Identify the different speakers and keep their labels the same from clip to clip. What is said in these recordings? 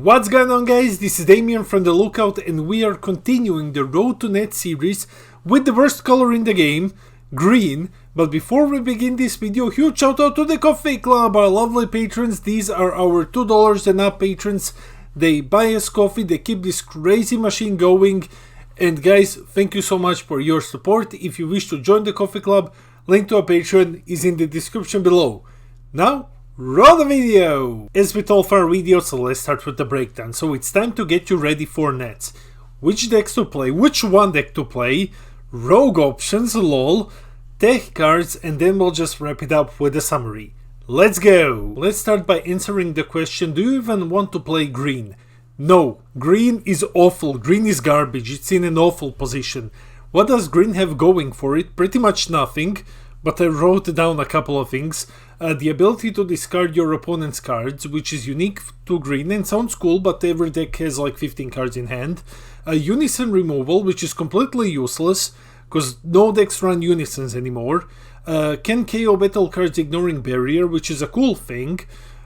Speaker 1: What's going on, guys? This is Damien from The Lookout, and we are continuing the Road to Net series with the worst color in the game, green. But before we begin this video, huge shout out to the Coffee Club, our lovely patrons. These are our $2 and up patrons. They buy us coffee, they keep this crazy machine going. And guys, thank you so much for your support. If you wish to join the Coffee Club, link to our Patreon is in the description below. Now, roll the video! As with all of our videos, let's start with the breakdown. So it's time to get you ready for nets. Which decks to play, which one deck to play, rogue options, lol, tech cards, and then we'll just wrap it up with a summary. Let's go! Let's start by answering the question, do you even want to play green? No, green is awful, green is garbage, it's in an awful position. What does green have going for it? Pretty much nothing. But I wrote down a couple of things. The ability to discard your opponent's cards, which is unique to green and sounds cool, but every deck has like 15 cards in hand. Unison removal, which is completely useless, because no decks run unisons anymore. Can KO battle cards ignoring barrier, which is a cool thing.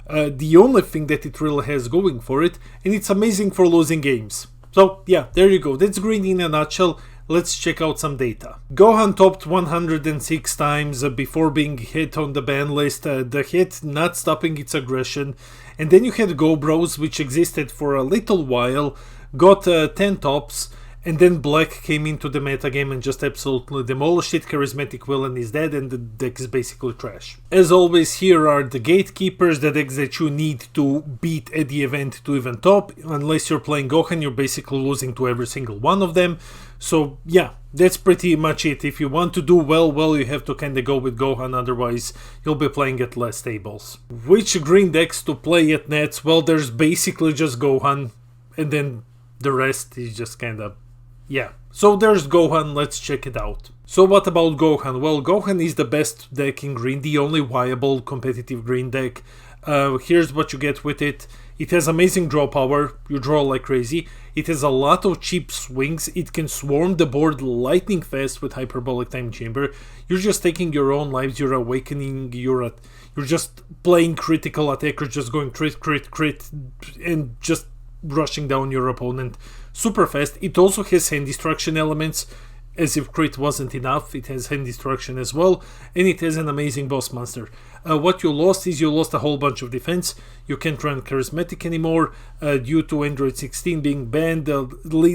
Speaker 1: The only thing that it really has going for it, and it's amazing for losing games. So yeah, there you go, that's green in a nutshell. Let's check out some data. Gohan topped 106 times before being hit on the ban list, the hit not stopping its aggression. And then you had Go Bros, which existed for a little while, got 10 tops, and then Black came into the metagame and just absolutely demolished it. Charismatic Villain is dead and the deck is basically trash. As always, here are the Gatekeepers, the decks that you need to beat at the event to even top. Unless you're playing Gohan, you're basically losing to every single one of them. So yeah, that's pretty much it. If you want to do well, you have to kinda go with Gohan, otherwise you'll be playing at less tables. Which green decks to play at nets? Well, there's basically just Gohan, and then the rest is just kinda... yeah. So there's Gohan, let's check it out. So what about Gohan? Well, Gohan is the best deck in green, the only viable competitive green deck. Here's what you get with it. It has amazing draw power, you draw like crazy. It has a lot of cheap swings, it can swarm the board lightning fast with Hyperbolic Time Chamber. You're just taking your own lives, you're awakening, you're just playing critical attackers, just going crit, and just rushing down your opponent super fast. It also has hand destruction elements, as if crit wasn't enough, it has hand destruction as well, and it has an amazing boss monster. What you lost is you lost a whole bunch of defense. You can't run Charismatic anymore due to Android 16 being banned.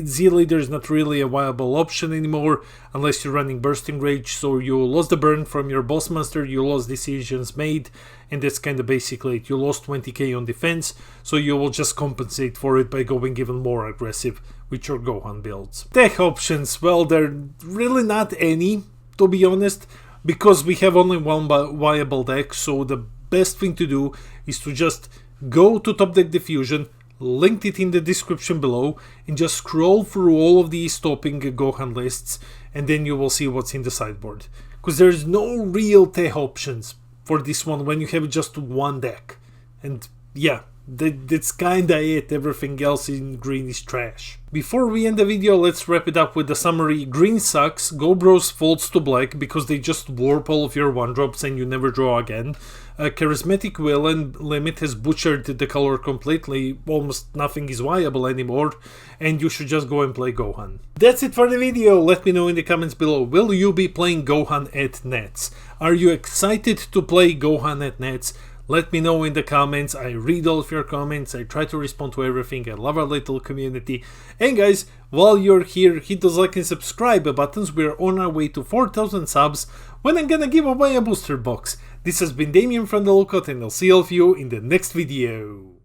Speaker 1: Z Leader is not really a viable option anymore unless you're running Bursting Rage, so you lost the burn from your boss monster, you lost decisions made, and that's kind of basically it. You lost 20k on defense, so you will just compensate for it by going even more aggressive with your Gohan builds. Tech options, well, there are really not any, to be honest, because we have only one viable deck, so the best thing to do is to just go to Top Deck Diffusion, linked it in the description below, and just scroll through all of these topping Gohan lists, and then you will see what's in the sideboard. Because there's no real tech options for this one when you have just one deck. And yeah, that's kinda it, everything else in green is trash. Before we end the video, let's wrap it up with the summary. Green sucks, Go Bros folds to black because they just warp all of your 1-drops and you never draw again. Charismatic Villain limit has butchered the color completely, almost nothing is viable anymore, and you should just go and play Gohan. That's it for the video, let me know in the comments below, will you be playing Gohan at nets? Are you excited to play Gohan at nets? Let me know in the comments, I read all of your comments, I try to respond to everything, I love our little community. And guys, while you're here, hit those like and subscribe buttons, we're on our way to 4,000 subs when I'm gonna give away a booster box. This has been Damien from The Lookout, and I'll see all of you in the next video.